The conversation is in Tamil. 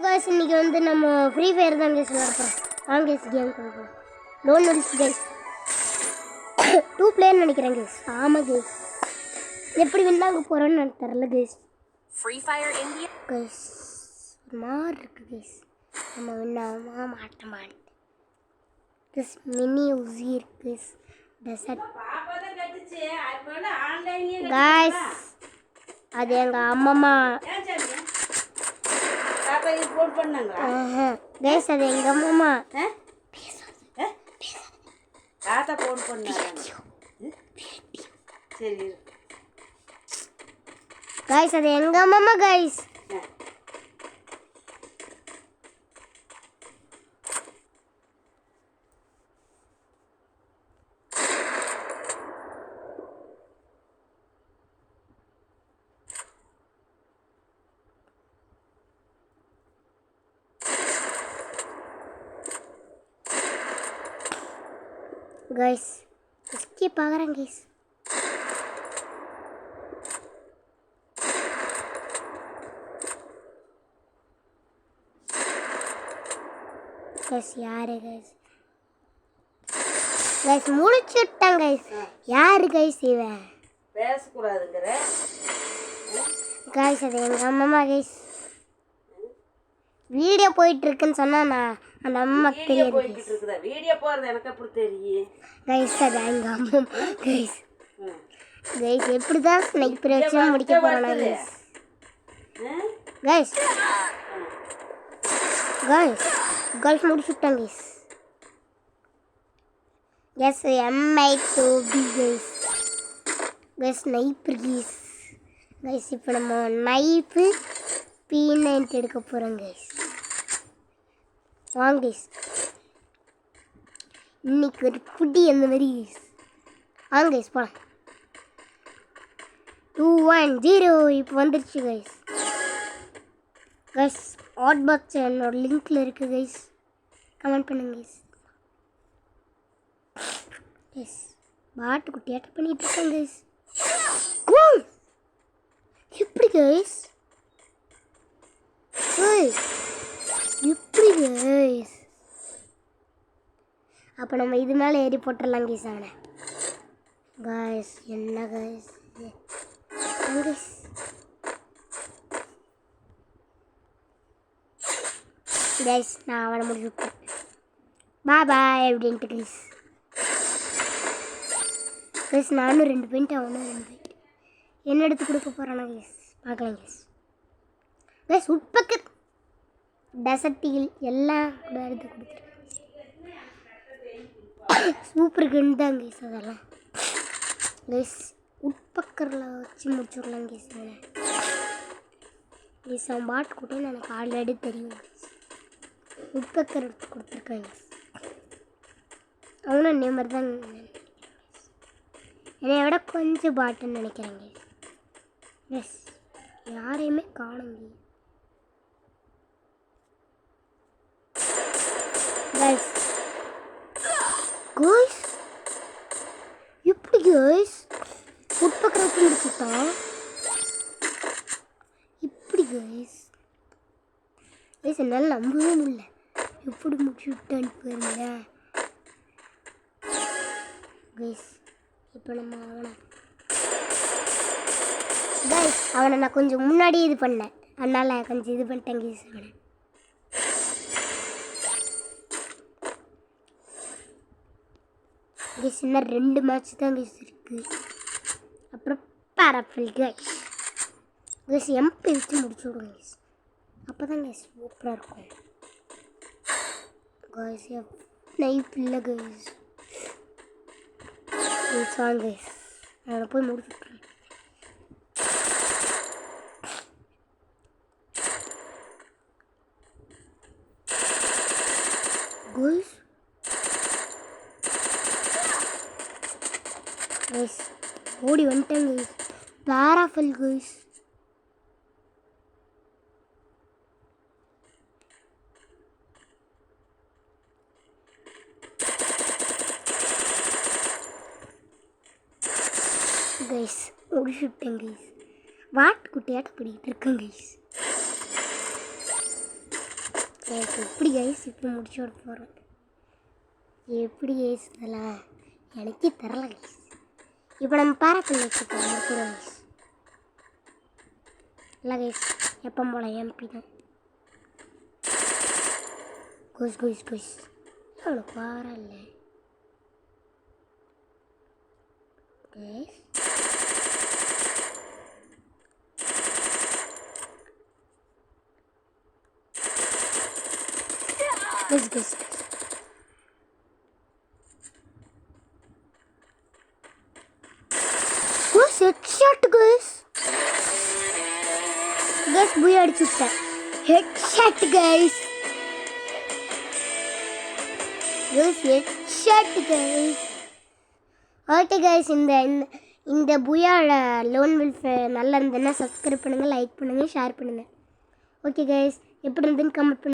गाइस இன்னைக்கு வந்து நம்ம ஃப்ரீ ஃபயர் தான் गाइस விளையாட போறோம். வாங்க गाइस கேம் போலாம். லோன் நோட்ஸ் गाइस 2 பிளேயர் நினைக்கிறேன் गाइस. ஆமா गाइस. எப்படி வின் ஆக போறோம்னு எனக்கு தெரியல guys. Free fire India guys மார் இருக்கு गाइस. நம்ம வின் ஆக மாட்டோம். गाइस மினி உசி இருக்கு गाइस. டெசர்ட் பாப்பாதான் கட்டிச்சு. அது ஆன்லைன்லயே गाइस அது எங்க அம்மா பாப்பா இது ஃபோன் பண்ணாங்களா? गाइस அது எங்க அம்மா தாத்தா ஃபோன் பண்ணாங்க. சரி गाइस அது எங்க அம்மா गाइस गाइस इसके पागल गाइस गाइस यार है गाइस गाइस முடிச்சிட்டாங்க गाइस யார் गाइस இவன் பேச கூடாதுங்கற गाइस அது எங்க அம்மா गाइस வீடியோ போயிட்டு இருக்குன்னு சொன்னா நான் அந்த அம்மாக்கு தெரியாது போயிட்டு இருக்குதா வீடியோ போறது எனக்கு எப்படி தெரியும் गाइस அது எங்க அம்மா गाइस गाइस எப்படி தான் ஸ்னைப்பர் வச்சு முடிக்க போறானே गाइस गाइस गर्ल्स முடிச்சிட்டாங்க guys guys M2B guys guys sniper guys இப்போ நம்ம நைஃப் P90 எடுக்க போறோம் गाइस வாங்க गाइस இன்னைக்கு ஒரு புடி அந்த மாதிரி गाइस வாங்க गाइस போலாம் 210 இப்போ வந்துருச்சு गाइस गाइस ஹாட் பாக்ஸ் என்னோட லிங்க்ல இருக்கு गाइस கமெண்ட் பண்ணுங்க गाइस गाइस பாட் குட்டியாட்ட பண்ணிட்டு இருக்கேன் गाइस கோல் எப்படி गाइस ஓய் எப்படி गाइस அப்ப நம்ம இது மேல ஏறி போட்டுறலாம் गाइस அவனை गाइस என்ன गाइस गाइस गाइस நான் அவனை முடிச்சுட்டேன் பாய் பாய் அப்படின்ட்டு गाइस गाइस நானும் 2 பாயிண்ட் அவனும் 2 பாயிண்ட் என்ன எடுத்து கொடுக்க போறானா गाइस பார்க்கலாம் गाइस गाइस உட்பக்க டெசர்ட்டில் எல்லாம் கூட எடுத்து கொடுத்துருக்கேன் சூப்பர் கன் தான் गाइस அதெல்லாம் गाइस உட்பக்கர்ல வச்சு முடிச்சிடலாம் गाइस गाइस அவன் பாட் கூட்டேன்னு எனக்கு ஆல்ரெடி தெரியும் गाइस உட்பக்கர் எடுத்து கொடுத்துருக்கேன் गाइस அவனும் அதே மாதிரி தான் என்னை விட கொஞ்சம் பாட்டுன்னு நினைக்கிறேன் गाइस யாரையுமே காணுங்க गाइस गाइस எப்படி गाइस உட்பக்கர வச்சு முடிச்சிட்டான் எப்படி गाइस गाइस என்னால் நம்பவே முடியல எப்படி முடிச்சு விட்டான்னு பாருங்க गाइस இப்போ நம்ம அவனை நான் கொஞ்சம் முன்னாடி இது பண்ணேன் அதனால கொஞ்சம் இது பண்ணிட்டேன் गाइस அவனை गाइस இன்னும் 2 மேட்ச் தான் गाइस இருக்கு அப்புறம் பாராஃபில் गाइस MP வச்சு முடிச்சுடுங்க गाइस அப்பதான் गाइस சூப்பரா இருக்கும் गाइस நைஃப் இல்ல गाइस வாங்க गाइस நான் போய் முடிச்சுடுறேன் गाइस गाइस ஓடி வந்துட்டேன் गाइस பாராஃபில் गाइस गाइस முடிச்சிட்டேன் गाइस வாட் குட்டியாட்ட பண்ணிட்டு இருக்கேன் गाइस எப்படி கைஸ் இப்படி முடிச்சு விட போகிறோம். எப்படி கைஸ் இதெல்லாம் எனக்கே தரல கைஸ். இப்போ நம்ம பாராட்டில் வச்சுக்கோம் இருக்கிறோம் கைஸ். இல்லை கைஸ் எப்போ போல எம்பி தான். குஸ் குஸ் குஸ் அவனுக்கு பாரல்ல கைஸ். குஸ் குஸ் குஸ் ஹெட்ஷாட் கைஸ். கைஸ் புய் அடிச்சு விட்டேன். Headshot guys. Guys headshot guys. Okay guys, இந்த புயால லோன் வில்ஃப் நல்லா இருந்ததுன்னா சப்ஸ்கிரைப் பண்ணுங்கள், லைக் பண்ணுங்கள், ஷேர் பண்ணுங்கள். ஓகே கைஸ், எப்படி இருந்துன்னு கமெண்ட் பண்ணுங்கள்.